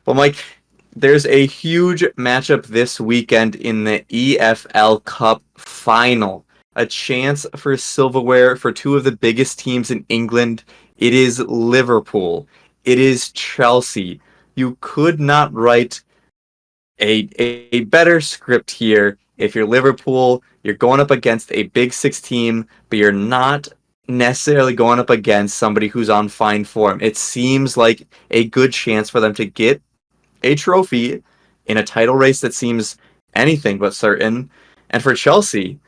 Well, Mike, there's a huge matchup this weekend in the EFL Cup final. A chance for silverware for two of the biggest teams in England. It is Liverpool. It is Chelsea. You could not write a better script here. If you're Liverpool, you're going up against a Big Six team, but you're not necessarily going up against somebody who's on fine form. It seems like a good chance for them to get a trophy in a title race that seems anything but certain. And for Chelsea,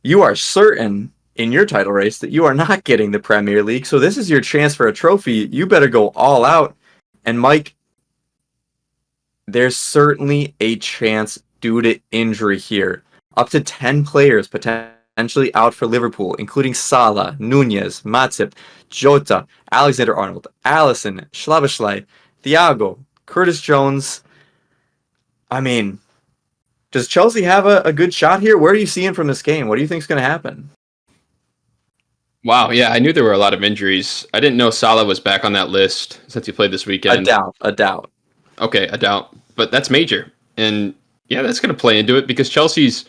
you are certain in your title race that you are not getting the Premier League. So this is your chance for a trophy. You better go all out. And Mike, there's certainly a chance due to injury here. Up to 10 players potentially out for Liverpool, including Salah, Nunez, Matip, Jota, Alexander-Arnold, Alisson, Szoboszlai, Thiago, Curtis Jones. I mean, does Chelsea have a good shot here? Where are you seeing from this game? What do you think is going to happen? Wow, yeah, I knew there were a lot of injuries. I didn't know Salah was back on that list since he played this A weekend. doubt, a doubt. Okay, I doubt, but that's major. And yeah, that's going to play into it because Chelsea's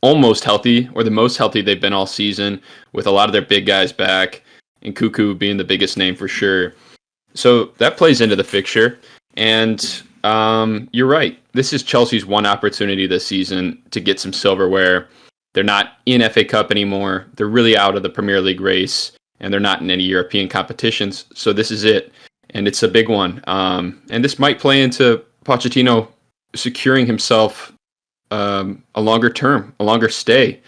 almost healthy, or the most healthy they've been all season, with a lot of their big guys back, and Cuckoo being the biggest name for sure. So that plays into the fixture. And you're right. This is Chelsea's one opportunity this season to get some silverware. They're not in FA Cup anymore. They're really out of the Premier League race, and they're not in any European competitions. So this is it, and it's a big one. And this might play into Pochettino securing himself a longer term, a longer stay,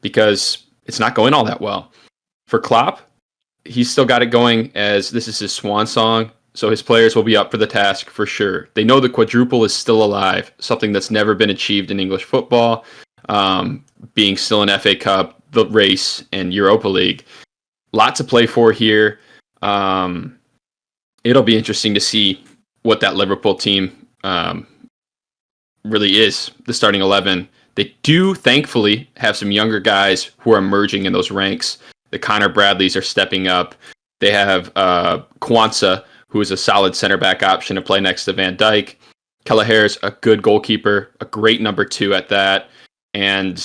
because it's not going all that well. For Klopp, he's still got it going as this is his swan song. So his players will be up for the task for sure. They know the quadruple is still alive, something that's never been achieved in English football, being still in FA Cup, the race, and Europa League. Lot to play for here. It'll be interesting to see what that Liverpool team really is, the starting 11. They do, thankfully, have some younger guys who are emerging in those ranks. The Connor Bradleys are stepping up. They have Kwanzaa, who is a solid center back option to play next to Van Dijk. Kelleher's a good goalkeeper, a great number 2 at that. And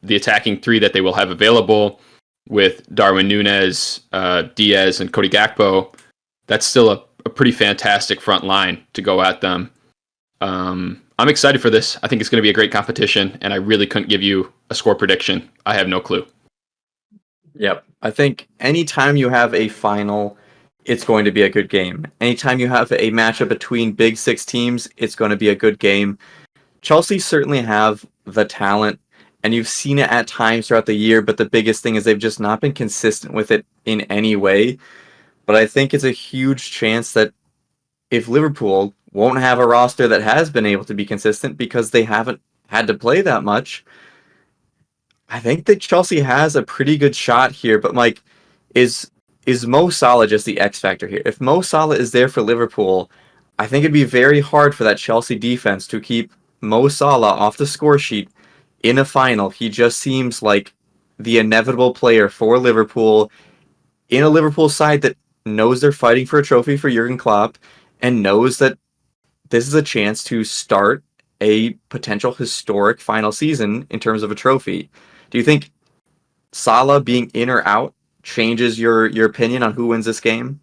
the attacking 3 that they will have available with Darwin Nunez, Diaz, and Cody Gakpo, that's still a pretty fantastic front line to go at them. I'm excited for this. I think it's going to be a great competition, and I really couldn't give you a score prediction. I have no clue. Yep. I think anytime you have a final, it's going to be a good game. Anytime you have a matchup between Big Six teams, it's going to be a good game. Chelsea certainly have the talent, and you've seen it at times throughout the year, but the biggest thing is they've just not been consistent with it in any way. But I think it's a huge chance that if Liverpool won't have a roster that has been able to be consistent because they haven't had to play that much, I think that Chelsea has a pretty good shot here. But Mike, is Mo Salah just the X factor here? If Mo Salah is there for Liverpool, I think it'd be very hard for that Chelsea defense to keep Mo Salah off the score sheet in a final. He just seems like the inevitable player for Liverpool in a Liverpool side that knows they're fighting for a trophy for Jurgen Klopp and knows that this is a chance to start a potential historic final season in terms of a trophy. Do you think Salah being in or out changes your opinion on who wins this game?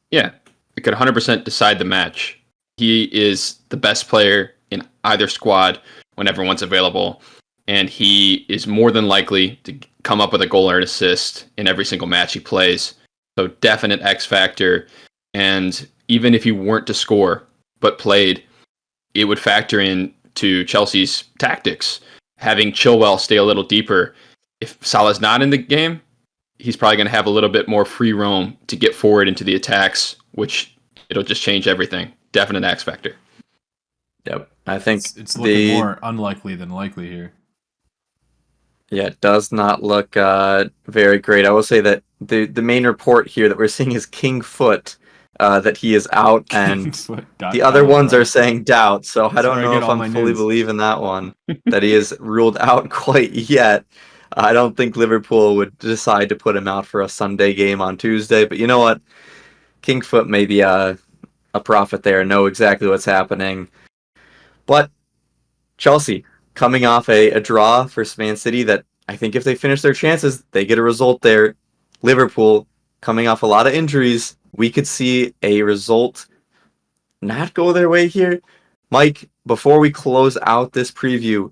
Yeah, it could 100% decide the match. He is the best player in either squad when everyone's available, and he is more than likely to come up with a goal or an assist in every single match he plays. So definite X factor, and even if he weren't to score but played, it would factor in to Chelsea's tactics, having Chilwell stay a little deeper. If Salah's not in the game, he's probably going to have a little bit more free roam to get forward into the attacks, which it'll just change everything. Definite X factor. Yep. I think it's looking more unlikely than likely here. Yeah, it does not look very great. I will say that the main report here that we're seeing is King Foot, that he is out, and the other ones are saying doubt. So I don't know if I'm fully believing that one, that he is ruled out quite yet. I don't think Liverpool would decide to put him out for a Sunday game on Tuesday, but you know what? King Foot may be a prophet there, know exactly what's happening. But Chelsea, coming off a draw for Man City that I think if they finish their chances, they get a result there. Liverpool, coming off a lot of injuries, we could see a result not go their way here. Mike, before we close out this preview,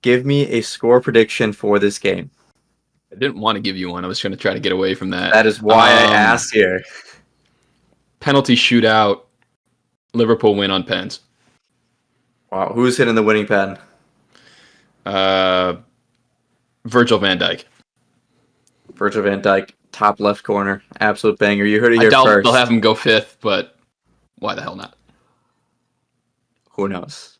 give me a score prediction for this game. I didn't want to give you one. I was trying to try to get away from that. That is why I asked here. Penalty shootout. Liverpool win on pens. Wow, who's hitting the winning pen? Virgil van Dijk. Virgil van Dijk, top left corner. Absolute banger. You heard it I here doubt first. they'll have him go fifth, but why the hell not? Who knows?